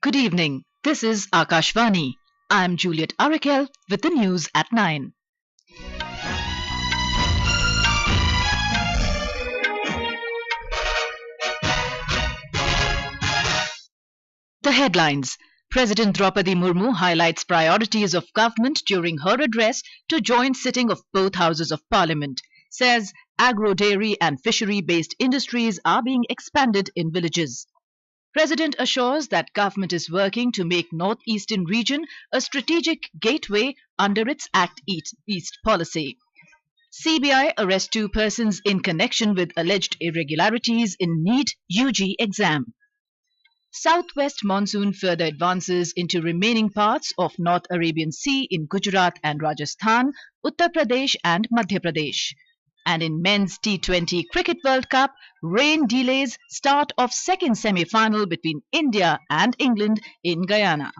Good evening. This is Akashvani. I'm Juliet Arakel with the news at 9. The headlines. President Droupadi Murmu highlights priorities of government during her address to joint sitting of both houses of parliament. Says agro, dairy and fishery-based industries are being expanded in villages. President assures that government is working to make northeastern region a strategic gateway under its Act East policy. CBI arrests 2 persons in connection with alleged irregularities in NEET-UG exam. Southwest monsoon further advances into remaining parts of North Arabian Sea in Gujarat and Rajasthan, Uttar Pradesh and Madhya Pradesh. And in men's T20 Cricket World Cup, rain delays start of second semi-final between India and England in Guyana.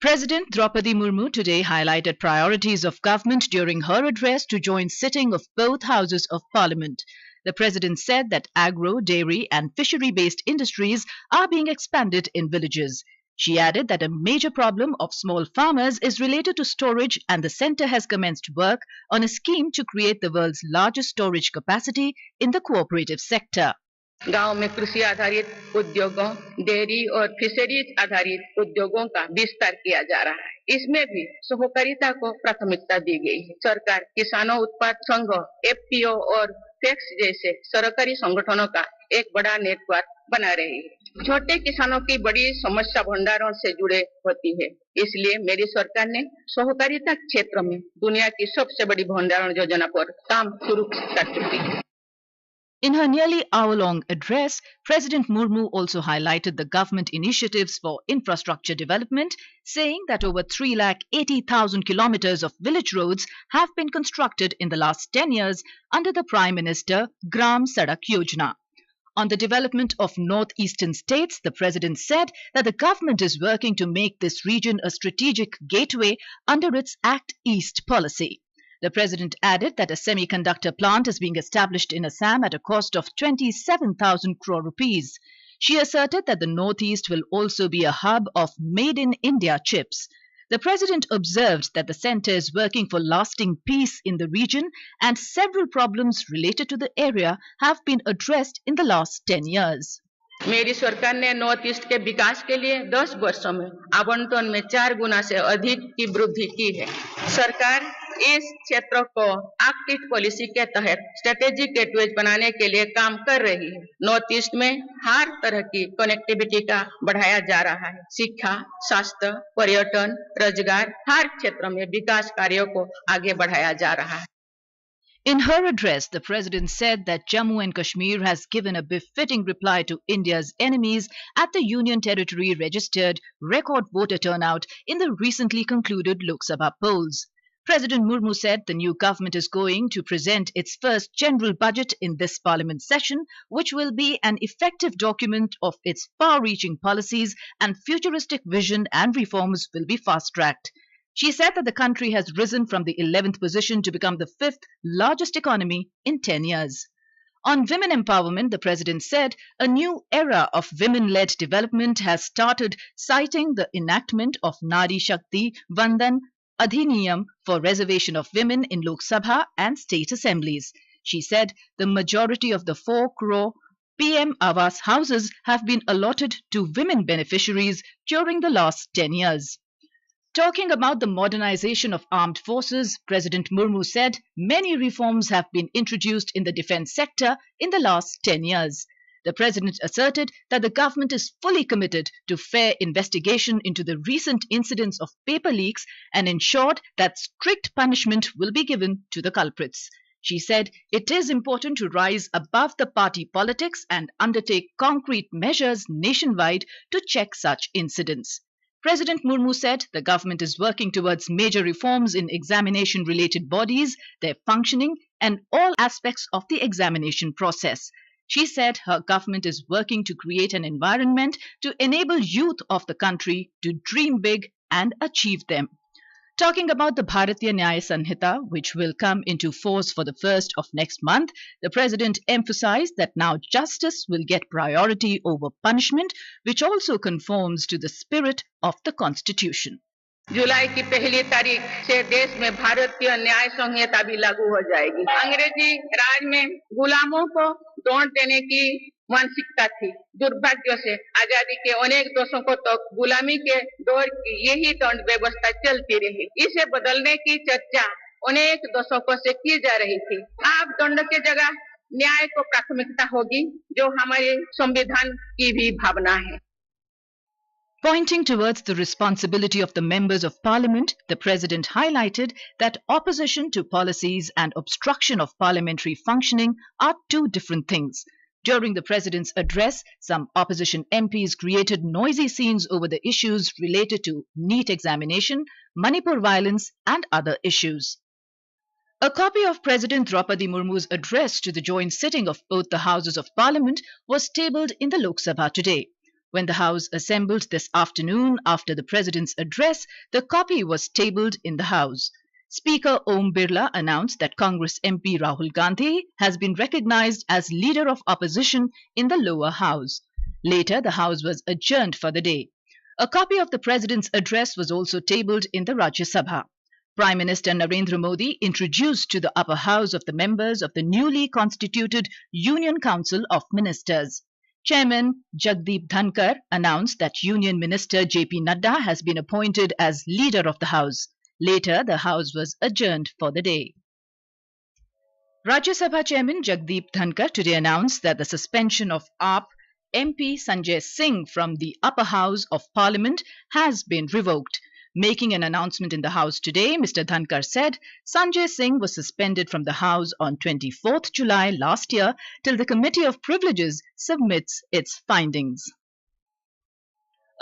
President Droupadi Murmu today highlighted priorities of government during her address to joint sitting of both houses of parliament. The president said that agro, dairy and fishery-based industries are being expanded in villages. She added that a major problem of small farmers is related to storage and the centre has commenced work on a scheme to create the world's largest storage capacity in the cooperative sector. गांव में कृषि आधारित उद्योगों, dairy और fisheries आधारित उद्योगों का विस्तार किया जा रहा है। इसमें भी सहकारिता को प्राथमिकता दी गई है। सरकार किसानों उत्पाद संघ, एफपीओ और टैक्स जैसे सरकारी संगठनों का एक बड़ा नेटवर्क बना रही है। छोटे किसानों की बड़ी समस्या भंडारों से जुड़े होती है, इसलिए मेरी सरकार ने सहकारिता क्षेत्र में दुनिया की सबसे बड़ी भंडारण योजना पर काम शुरू कर चुकी है। In her nearly hour-long address, President Murmu also highlighted the government initiatives for infrastructure development, saying that over 380,000 kilometers of village roads have been constructed in the last 10 years under the Prime Minister Gram Sadak Yojana. On the development of northeastern states, the president said that the government is working to make this region a strategic gateway under its Act East policy. The president added that a semiconductor plant is being established in Assam at a cost of 27,000 crore rupees. She asserted that the northeast will also be a hub of made in India chips. The president observed that the centre is working for lasting peace in the region and several problems related to the area have been addressed in the last 10 years. मेरी सरकार ने north east के विकास के लिए 10 वर्षों में आवंटन में 4 गुना से अधिक की वृद्धि की है। सरकार इस क्षेत्र को एक्ट ईस्ट पॉलिसी के तहत स्ट्रेटेजिक गेटवेज बनाने के लिए काम कर रही है। नॉर्थ ईस्ट में हर तरह की कनेक्टिविटी का बढ़ाया जा रहा है। शिक्षा, स्वास्थ्य, पर्यटन, रोजगार, हर क्षेत्र में विकास कार्यों को आगे बढ़ाया जा रहा है। In her address, the president said that Jammu and Kashmir has given a befitting reply to India's enemies at the Union Territory registered record voter turnout in the recently concluded Lok Sabha polls. President Murmu said the new government is going to present its first general budget in this parliament session, which will be an effective document of its far-reaching policies and futuristic vision and reforms will be fast-tracked. She said that the country has risen from the 11th position to become the 5th largest economy in 10 years. On women empowerment, the president said a new era of women-led development has started, citing the enactment of Nari Shakti Vandan Adhiniyam for reservation of women in Lok Sabha and state assemblies. She said the majority of the 4 crore PM Awas houses have been allotted to women beneficiaries during the last 10 years. Talking about the modernization of armed forces, President Murmu said many reforms have been introduced in the defense sector in the last 10 years. The president asserted that the government is fully committed to fair investigation into the recent incidents of paper leaks and ensured that strict punishment will be given to the culprits. She said it is important to rise above the party politics and undertake concrete measures nationwide to check such incidents. President Murmu said the government is working towards major reforms in examination-related bodies, their functioning, and all aspects of the examination process. She said her government is working to create an environment to enable youth of the country to dream big and achieve them. Talking about the Bharatiya Nyaya Sanhita, which will come into force for the 1st of next month, the President emphasized that now justice will get priority over punishment, which also conforms to the spirit of the Constitution. जुलाई की पहली तारीख से देश में भारतीय न्याय संहिता भी लागू हो जाएगी। अंग्रेजी राज में गुलामों को दौड़ देने की मानसिकता थी। दुर्भाग्य से आजादी के अनेक दशकों तक गुलामी के दौर की यही दंड व्यवस्था चलती रही। इसे बदलने की चर्चा अनेक दशकों से की जा रही थी। अब दंड के जगह न्याय को प्राथमिकता होगी, जो हमारे संविधान की भी भावना है। Pointing towards the responsibility of the members of parliament, the president highlighted that opposition to policies and obstruction of parliamentary functioning are two different things. During the president's address, some opposition MPs created noisy scenes over the issues related to NEET examination, Manipur violence and other issues. A copy of President Droupadi Murmu's address to the joint sitting of both the houses of parliament was tabled in the Lok Sabha today. When the House assembled this afternoon after the President's address, the copy was tabled in the House. Speaker Om Birla announced that Congress MP Rahul Gandhi has been recognized as leader of opposition in the lower house. Later, the House was adjourned for the day. A copy of the President's address was also tabled in the Rajya Sabha. Prime Minister Narendra Modi introduced to the upper house of the members of the newly constituted Union Council of Ministers. Chairman Jagdeep Dhankar announced that Union Minister J.P. Nadda has been appointed as leader of the House. Later, the House was adjourned for the day. Rajya Sabha Chairman Jagdeep Dhankar today announced that the suspension of AAP MP Sanjay Singh from the upper house of Parliament has been revoked. Making an announcement in the House today, Mr. Dhankar said Sanjay Singh was suspended from the House on 24th July last year till the Committee of Privileges submits its findings.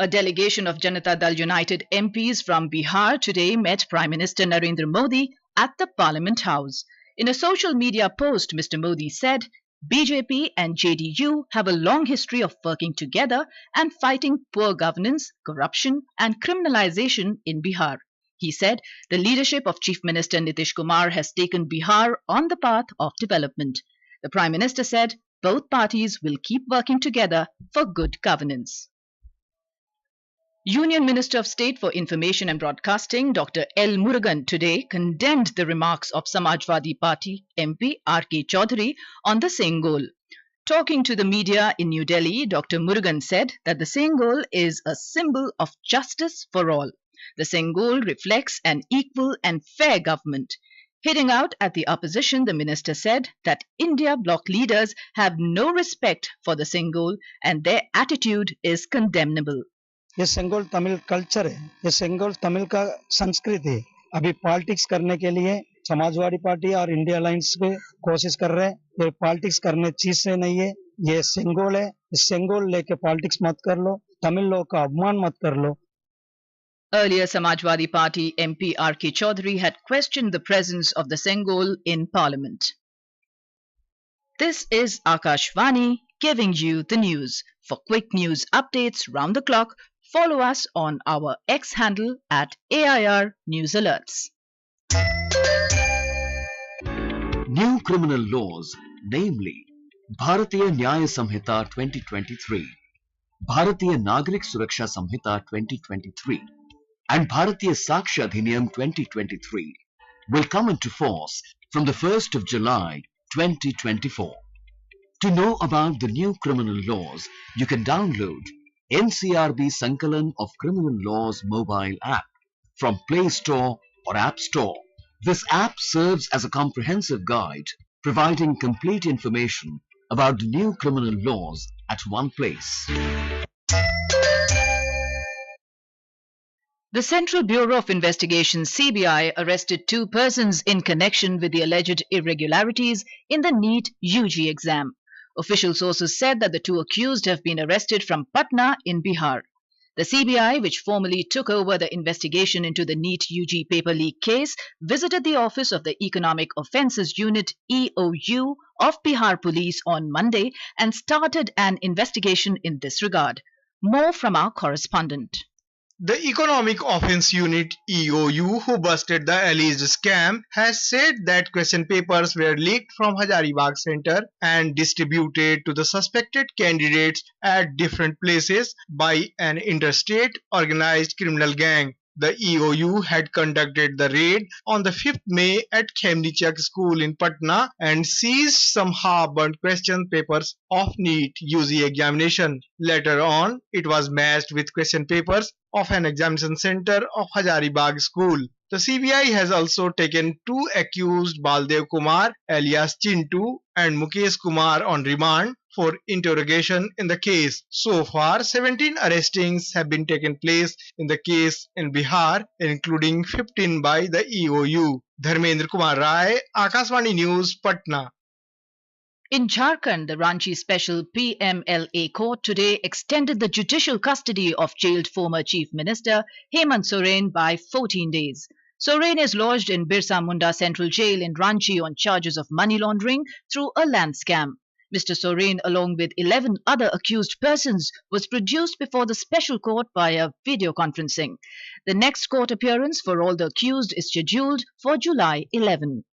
A delegation of Janata Dal United MPs from Bihar today met Prime Minister Narendra Modi at the Parliament House. In a social media post, Mr. Modi said, BJP and JDU have a long history of working together and fighting poor governance, corruption and criminalization in Bihar. He said the leadership of Chief Minister Nitish Kumar has taken Bihar on the path of development. The Prime Minister said both parties will keep working together for good governance. Union Minister of State for Information and Broadcasting Dr. L. Murugan today condemned the remarks of Samajwadi Party MP R.K. Chaudhary on the Sengol. Talking to the media in New Delhi, Dr. Murugan said that the Sengol is a symbol of justice for all. The Sengol reflects an equal and fair government. Hitting out at the opposition, the minister said that India bloc leaders have no respect for the Sengol and their attitude is condemnable. ये Sengol Tamil culture है, ये सेंगोल तमिल का संस्कृति है। अभी politics करने के लिए समाजवादी पार्टी और इंडिया अलायंस पे कोशिश कर रहे हैं। ये पॉलिटिक्स करने चीज से नहीं है, ये सेंगोल है। इस सेंगोल लेके पॉलिटिक्स मत कर लो, तमिल लोगों का अपमान मत कर लो। Earlier, Samajwadi Party MP R.K. Chaudhary had questioned the presence of the Sengol in Parliament. This is Akashvani giving you the news. For quick news updates round the clock, follow us on our X handle at AIR News Alerts. New criminal laws, namely Bharatiya Nyaya Samhita 2023, Bharatiya Nagrik Suraksha Samhita 2023 and Bharatiya Sakshya Adhiniyam 2023 will come into force from the 1st of July 2024. To know about the new criminal laws, you can download NCRB Sankalan of Criminal Laws mobile app from Play Store or App Store. This app serves as a comprehensive guide, providing complete information about the new criminal laws at one place. The Central Bureau of Investigation (CBI) arrested 2 persons in connection with the alleged irregularities in the NEET-UG exam. Official sources said that the 2 accused have been arrested from Patna in Bihar. The CBI, which formally took over the investigation into the NEET-UG paper leak case, visited the office of the Economic Offences Unit (EOU) of Bihar Police on Monday and started an investigation in this regard. More from our correspondent. The Economic Offense Unit (EOU), who busted the alleged scam, has said that question papers were leaked from Hazaribagh Centre and distributed to the suspected candidates at different places by an interstate organized criminal gang. The EOU had conducted the raid on the 5th May at Khemnichak School in Patna and seized some half-burnt question papers of NEET-UG examination. Later on, it was matched with question papers of an examination center of Hazaribagh School. The CBI has also taken two accused, Baldev Kumar alias Chintu and Mukesh Kumar, on remand for interrogation in the case. So far, 17 arrestings have been taken place in the case in Bihar, including 15 by the EOU. Dharmendra Kumar Rai, Akashvani News, Patna. In Jharkhand, the Ranchi Special PMLA Court today extended the judicial custody of jailed former Chief Minister Hemant Soren by 14 days. Soren is lodged in Birsa Munda Central Jail in Ranchi on charges of money laundering through a land scam. Mr. Soren, along with 11 other accused persons, was produced before the special court via video conferencing. The next court appearance for all the accused is scheduled for July 11.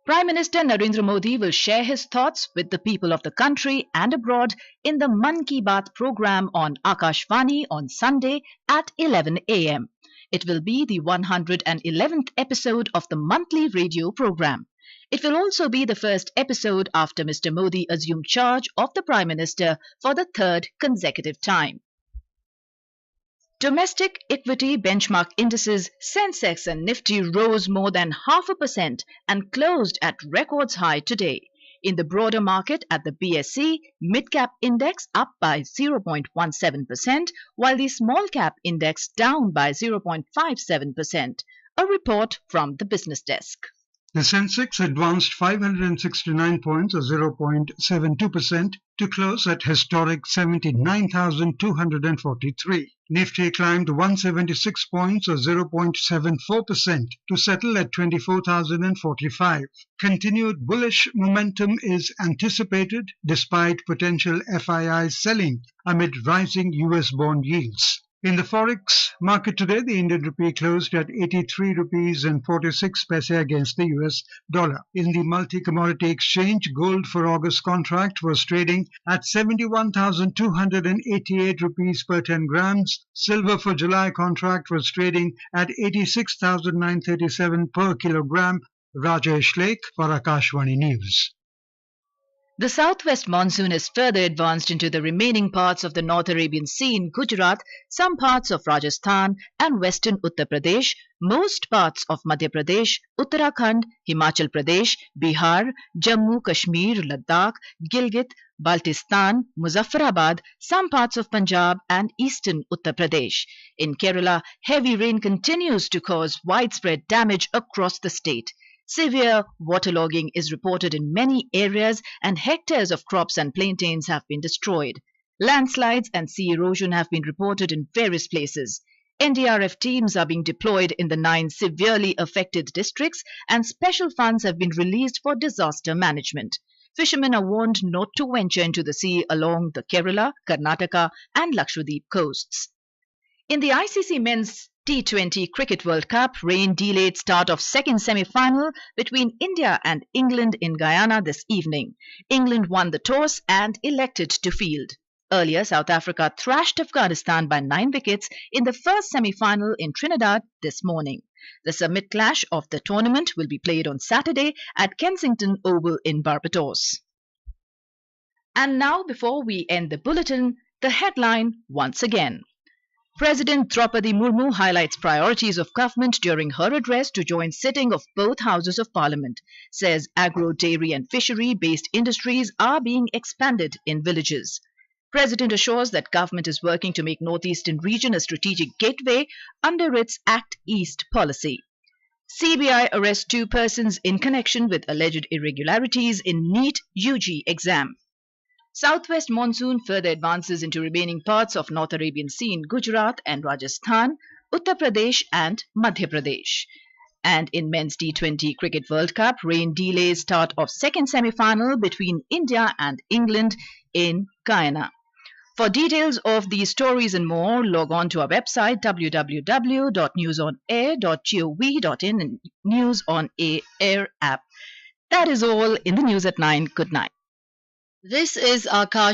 Prime Minister Narendra Modi will share his thoughts with the people of the country and abroad in the Mann Ki Baat program on Akashvani on Sunday at 11 a.m. It will be the 111th episode of the monthly radio program. It will also be the first episode after Mr. Modi assumed charge of the Prime Minister for the third consecutive time. Domestic equity benchmark indices Sensex and Nifty rose more than 0.5% and closed at records high today. In the broader market at the BSE, mid-cap index up by 0.17%, while the small-cap index down by 0.57%. A report from the business desk. The Sensex advanced 569 points or 0.72% to close at historic 79,243. Nifty climbed 176 points or 0.74% to settle at 24,045. Continued bullish momentum is anticipated despite potential FII selling amid rising US bond yields. In the forex market today, the Indian rupee closed at 83 rupees and 46 paise against the US dollar. In the multi-commodity exchange, gold for August contract was trading at 71,288 rupees per 10 grams. Silver for July contract was trading at 86,937 per kilogram. Rajesh Lake for Akashvani News. The southwest monsoon has further advanced into the remaining parts of the North Arabian Sea in Gujarat, some parts of Rajasthan and western Uttar Pradesh, most parts of Madhya Pradesh, Uttarakhand, Himachal Pradesh, Bihar, Jammu, Kashmir, Ladakh, Gilgit, Baltistan, Muzaffarabad, some parts of Punjab and eastern Uttar Pradesh. In Kerala, heavy rain continues to cause widespread damage across the state. Severe waterlogging is reported in many areas and hectares of crops and plantains have been destroyed. Landslides and sea erosion have been reported in various places. NDRF teams are being deployed in the 9 severely affected districts and special funds have been released for disaster management. Fishermen are warned not to venture into the sea along the Kerala, Karnataka and Lakshadweep coasts. In the ICC Men's T20 Cricket World Cup, rain delayed start of second semi-final between India and England in Guyana this evening. England won the toss and elected to field. Earlier, South Africa thrashed Afghanistan by 9 wickets in the first semi-final in Trinidad this morning. The summit clash of the tournament will be played on Saturday at Kensington Oval in Barbados. And now, before we end the bulletin, the headline once again. President Droupadi Murmu highlights priorities of government during her address to joint sitting of both houses of parliament, says agro, dairy and fishery-based industries are being expanded in villages. President assures that government is working to make Northeastern region a strategic gateway under its Act East policy. CBI arrests 2 persons in connection with alleged irregularities in NEET-UG exam. Southwest monsoon further advances into remaining parts of North Arabian Sea in Gujarat and Rajasthan, Uttar Pradesh and Madhya Pradesh. And in Men's T20 Cricket World Cup, rain delays start of second semi-final between India and England in Guyana. For details of these stories and more, log on to our website www.newsonair.gov.in and News on Air app. That is all in the news at 9. Good night. This is Akash.